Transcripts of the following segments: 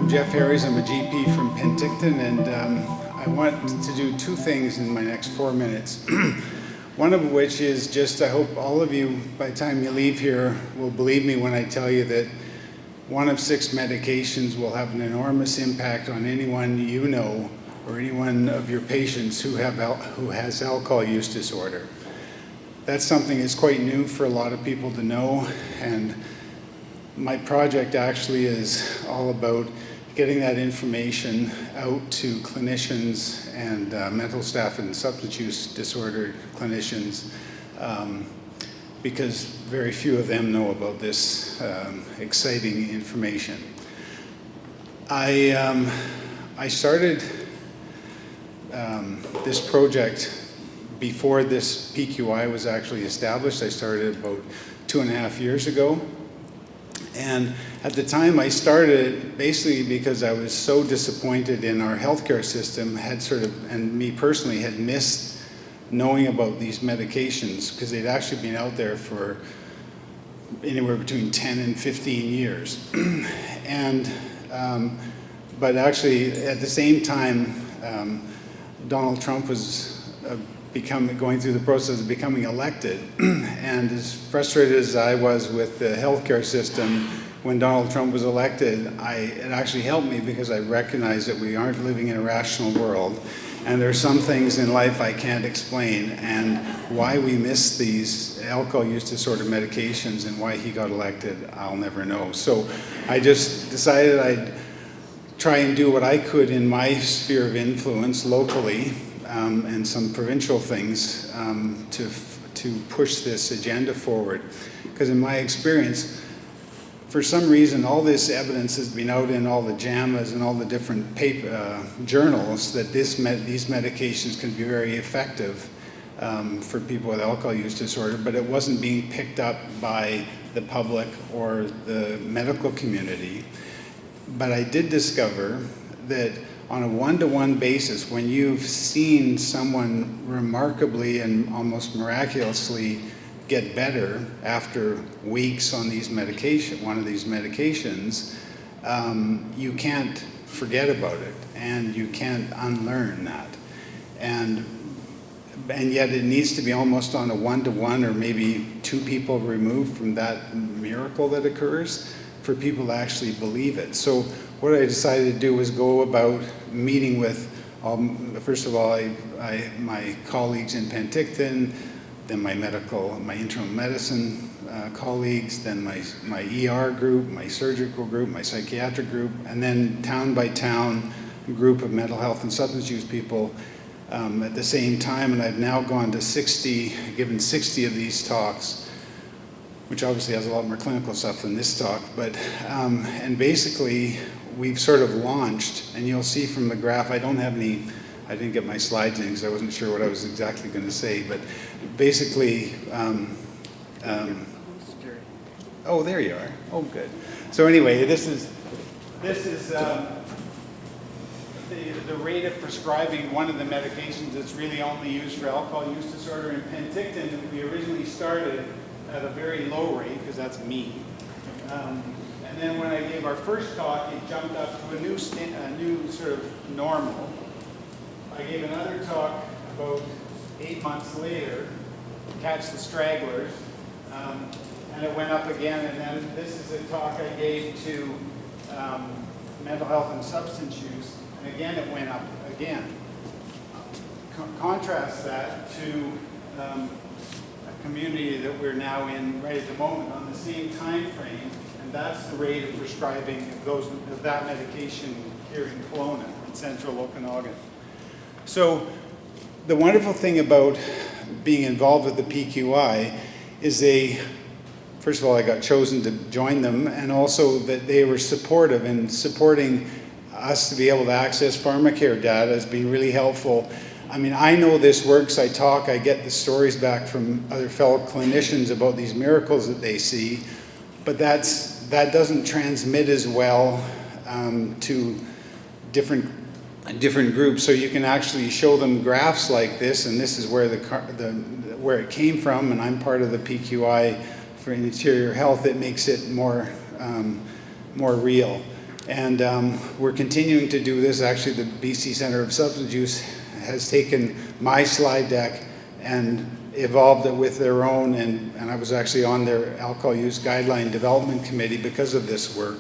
Jeff Harries. I'm a GP from Penticton, and I want to do two things in my next 4 minutes. One of which is just, I hope all of you, by the time you leave here, will believe me when I tell you that one of 6 medications will have an enormous impact on anyone you know or anyone of your patients who has alcohol use disorder. That's something that's quite new for a lot of people to know, and my project actually is all about getting that information out to clinicians and mental staff and substance use disorder clinicians, because very few of them know about this exciting information. I started this project before this PQI was actually established. I started about 2.5 years ago. And at the time I started basically because I was so disappointed in our healthcare system, and me personally had missed knowing about these medications because they'd actually been out there for anywhere between 10 and 15 years. But actually at the same time, Donald Trump was going through the process of becoming elected. And as frustrated as I was with the healthcare system when Donald Trump was elected, it actually helped me because I recognized that we aren't living in a rational world. And there are some things in life I can't explain, and why we miss these alcohol use disorder medications and why he got elected, I'll never know. So I just decided I'd try and do what I could in my sphere of influence locally, and some provincial things to push this agenda forward. Because in my experience, for some reason, all this evidence has been out in all the JAMAs and all the different journals that these medications can be very effective for people with alcohol use disorder, but it wasn't being picked up by the public or the medical community. But I did discover that on a one-to-one basis, when you've seen someone remarkably and almost miraculously get better after weeks on one of these medications, you can't forget about it, and you can't unlearn that. And yet it needs to be almost on a one-to-one, or maybe 2 people removed from that miracle that occurs for people to actually believe it. So what I decided to do was go about meeting with, first of all, my colleagues in Penticton, then my internal medicine colleagues, then my ER group, my surgical group, my psychiatric group, and then town by town group of mental health and substance use people at the same time. And I've now gone to given 60 of these talks, which obviously has a lot more clinical stuff than this talk, but, and basically we've sort of launched, and you'll see from the graph, I didn't get my slides in because I wasn't sure what I was exactly going to say, but basically, oh, there you are. Oh, good. So anyway, this is the rate of prescribing one of the medications that's really only used for alcohol use disorder. In Penticton, we originally started at a very low rate, because that's me. And then when I gave our first talk, it jumped up to a new sort of normal. I gave another talk about 8 months later, Catch the Stragglers, and it went up again. And then this is a talk I gave to mental health and substance use, and again it went up again. Contrast that to a community that we're now in right at the moment on the same time frame, and that's the rate of prescribing of that medication here in Kelowna, in central Okanagan. So the wonderful thing about being involved with the PQI is first of all, I got chosen to join them, and also that they were supportive in supporting us to be able to access pharmacare data has been really helpful. I mean, I know this works. I get the stories back from other fellow clinicians about these miracles that they see, but that doesn't transmit as well to different groups. So you can actually show them graphs like this, and this is where where it came from, and I'm part of the PQI for interior health. It makes it more real. And we're continuing to do this. Actually, the BC Centre of Substance Use has taken my slide deck and evolved it with their own, and I was actually on their alcohol use guideline development committee because of this work.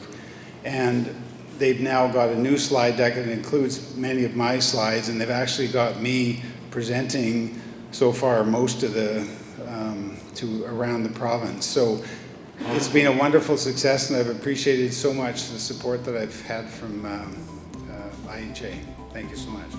And they've now got a new slide deck that includes many of my slides, and they've actually got me presenting so far most of the to around the province. So it's been a wonderful success, and I've appreciated so much the support that I've had from IHA. Thank you so much.